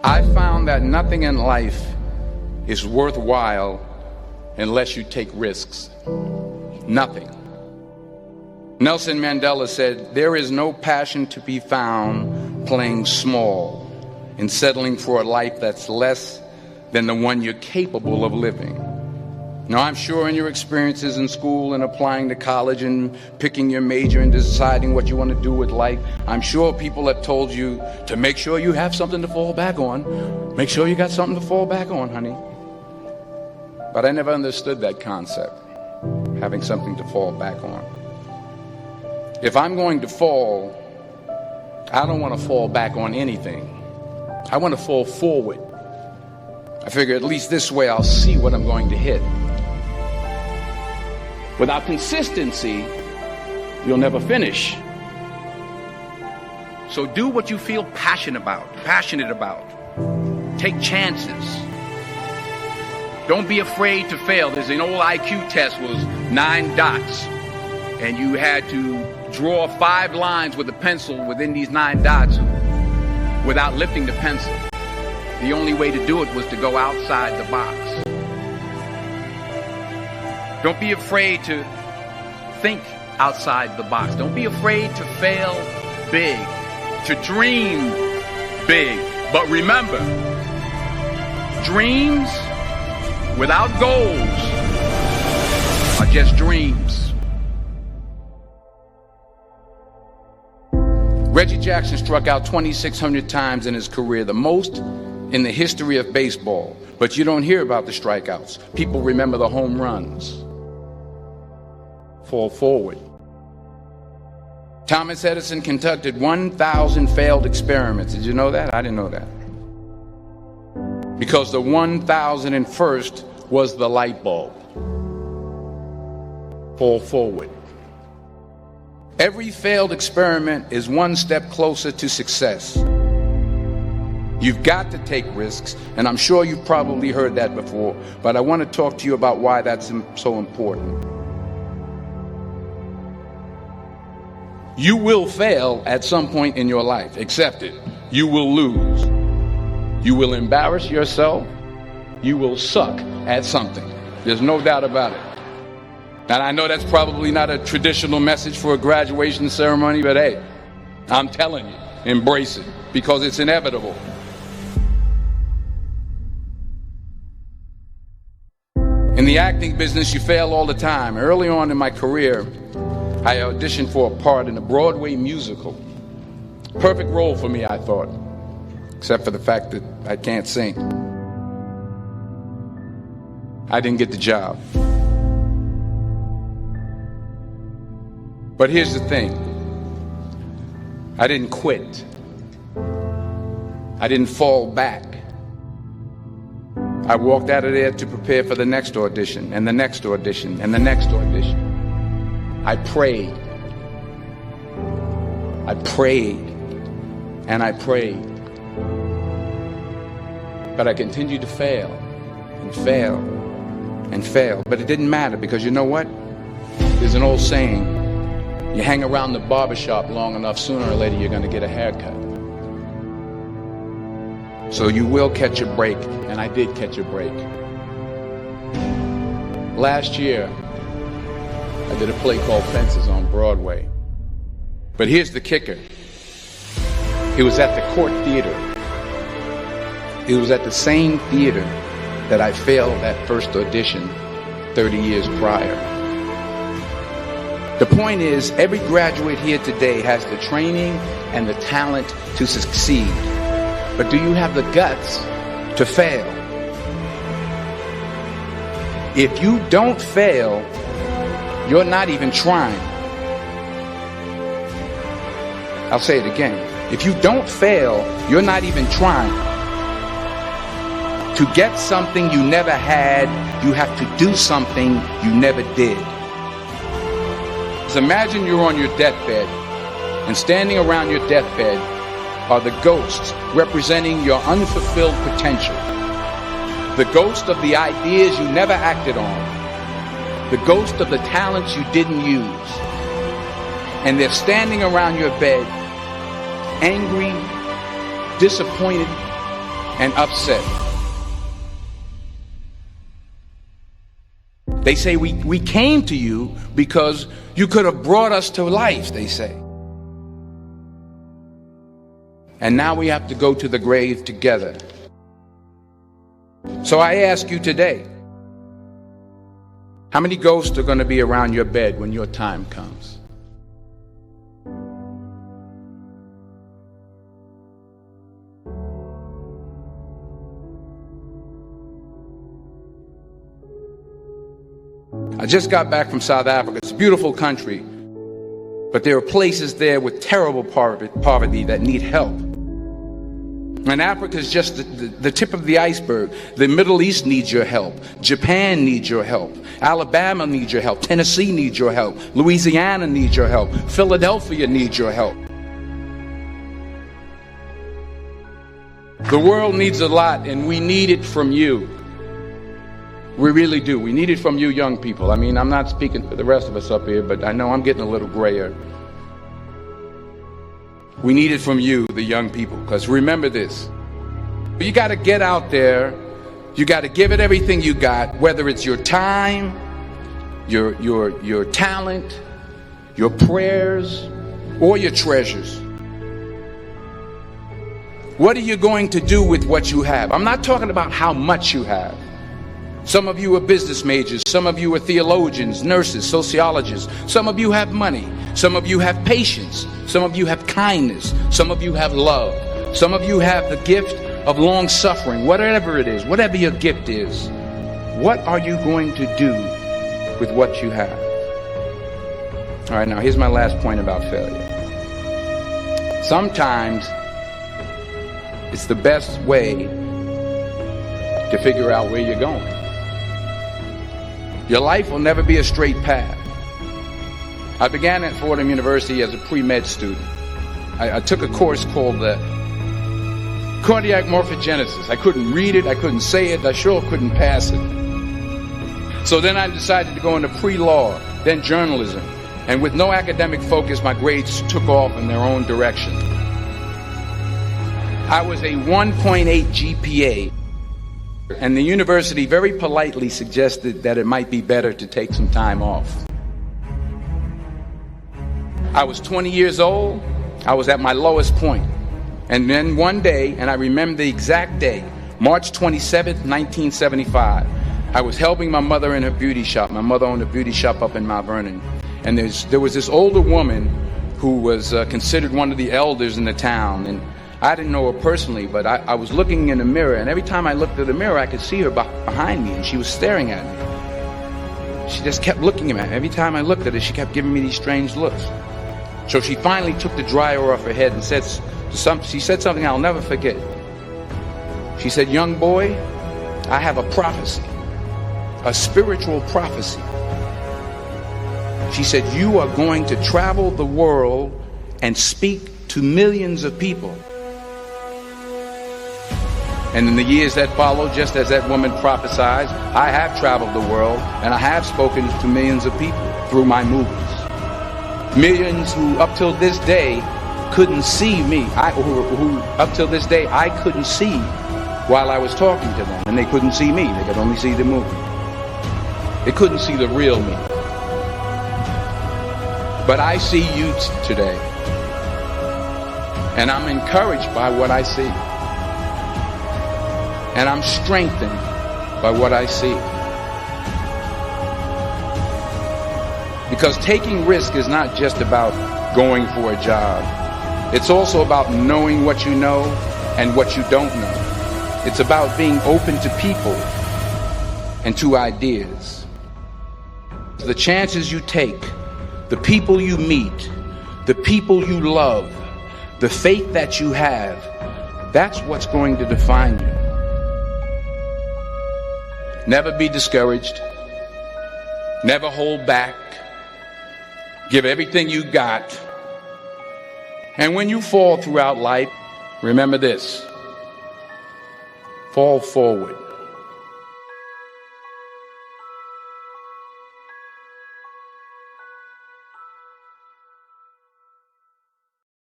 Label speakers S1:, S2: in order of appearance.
S1: I found that nothing in life is worthwhile unless you take risks. Nothing. Nelson Mandela said, "There is no passion to be found playing small and settling for a life that's less than the one you're capable of living." Now, I'm sure in your experiences in school and applying to college and picking your major and deciding what you want to do with life, I'm sure people have told you to make sure you have something to fall back on. Make sure you got something to fall back on, honey. But I never understood that concept, having something to fall back on. If I'm going to fall, I don't want to fall back on anything. I want to fall forward. I figure at least this way I'll see what I'm going to hit. Without consistency, you'll never finish. So do what you feel passionate about. Take chances. Don't be afraid to fail. There's an old IQ test, was 9 dots. And you had to draw 5 lines with a pencil within these 9 dots without lifting the pencil. The only way to do it was to go outside the box. Don't be afraid to think outside the box. Don't be afraid to fail big, to dream big. But remember, dreams without goals are just dreams. Reggie Jackson struck out 2,600 times in his career, the most in the history of baseball. But you don't hear about the strikeouts. People remember the home runs. Fall forward. Thomas Edison conducted 1,000 failed experiments. Did you know that? I didn't know that. Because the 1,001st was the light bulb. Fall forward. Every failed experiment is one step closer to success. You've got to take risks, and I'm sure you've probably heard that before, but I want to talk to you about why that's so important. You will fail at some point in your life. Accept it. You will lose. You will embarrass yourself. You will suck at something. There's no doubt about it. And I know that's probably not a traditional message for a graduation ceremony, but hey, I'm telling you, embrace it, because it's inevitable. In the acting business, you fail all the time. Early on in my career, I auditioned for a part in a Broadway musical. Perfect role for me, I thought, except for the fact that I can't sing. I didn't get the job. But here's the thing. I didn't quit. I didn't fall back. I walked out of there to prepare for the next audition, and the next audition, and the next audition. I prayed. I prayed. And I prayed. But I continued to fail and fail and fail. But it didn't matter, because you know what? There's an old saying, you hang around the barbershop long enough, sooner or later you're going to get a haircut. So you will catch a break, and I did catch a break. Last year, I did a play called Fences on Broadway. But here's the kicker. It was at the Court Theater. It was at the same theater that I failed that first audition 30 years prior. The point is, every graduate here today has the training and the talent to succeed. But do you have the guts to fail? If you don't fail, you're not even trying. I'll say it again. If you don't fail, you're not even trying. To get something you never had, you have to do something you never did. So imagine you're on your deathbed, and standing around your deathbed are the ghosts representing your unfulfilled potential. The ghost of the ideas you never acted on. The ghost of the talents you didn't use. And they're standing around your bed, angry, disappointed, and upset. They say we came to you because you could have brought us to life, they say. And now we have to go to the grave together. So I ask you today, how many ghosts are going to be around your bed when your time comes? I just got back from South Africa. It's a beautiful country, but there are places there with terrible poverty that need help. And Africa is just the tip of the iceberg. The Middle East needs your help. Japan needs your help. Alabama needs your help. Tennessee needs your help. Louisiana needs your help. Philadelphia needs your help. The world needs a lot, and we need it from you. We really do. We need it from you young people. I mean, I'm not speaking for the rest of us up here, but I know I'm getting a little grayer. We need it from you, the young people, because remember this. You got to get out there. You got to give it everything you got, whether it's your time, your talent, your prayers, or your treasures. What are you going to do with what you have? I'm not talking about how much you have. Some of you are business majors. Some of you are theologians, nurses, sociologists. Some of you have money. Some of you have patience. Some of you have kindness. Some of you have love. Some of you have the gift of long suffering. Whatever it is, whatever your gift is, what are you going to do with what you have? All right, now here's my last point about failure. Sometimes it's the best way to figure out where you're going. Your life will never be a straight path. I began at Fordham University as a pre-med student. I took a course called cardiac morphogenesis. I couldn't read it, I couldn't say it, I sure couldn't pass it. So then I decided to go into pre-law, then journalism. And with no academic focus, my grades took off in their own direction. I was a 1.8 GPA. And the university very politely suggested that it might be better to take some time off. I was 20 years old. I was at my lowest point. And then one day, and I remember the exact day, March 27th, 1975, I was helping my mother in her beauty shop. My mother owned a beauty shop up in Mount Vernon. And there was this older woman who was considered one of the elders in the town. And I didn't know her personally, but I was looking in the mirror, and every time I looked at the mirror, I could see her behind me, and she was staring at me. She just kept looking at me. Every time I looked at her, she kept giving me these strange looks. So she finally took the dryer off her head and she said something I'll never forget. She said, "Young boy, I have a prophecy, a spiritual prophecy." She said, "You are going to travel the world and speak to millions of people." And in the years that followed, just as that woman prophesied, I have traveled the world and I have spoken to millions of people through my movies. Millions who up till this day couldn't see me, who up till this day I couldn't see while I was talking to them. And they couldn't see me, they could only see the movie. They couldn't see the real me. But I see you today. And I'm encouraged by what I see. And I'm strengthened by what I see. Because taking risk is not just about going for a job. It's also about knowing what you know and what you don't know. It's about being open to people and to ideas. The chances you take, the people you meet, the people you love, the faith that you have, that's what's going to define you. Never be discouraged. Never hold back. Give everything you got. And when you fall throughout life, remember this: fall forward.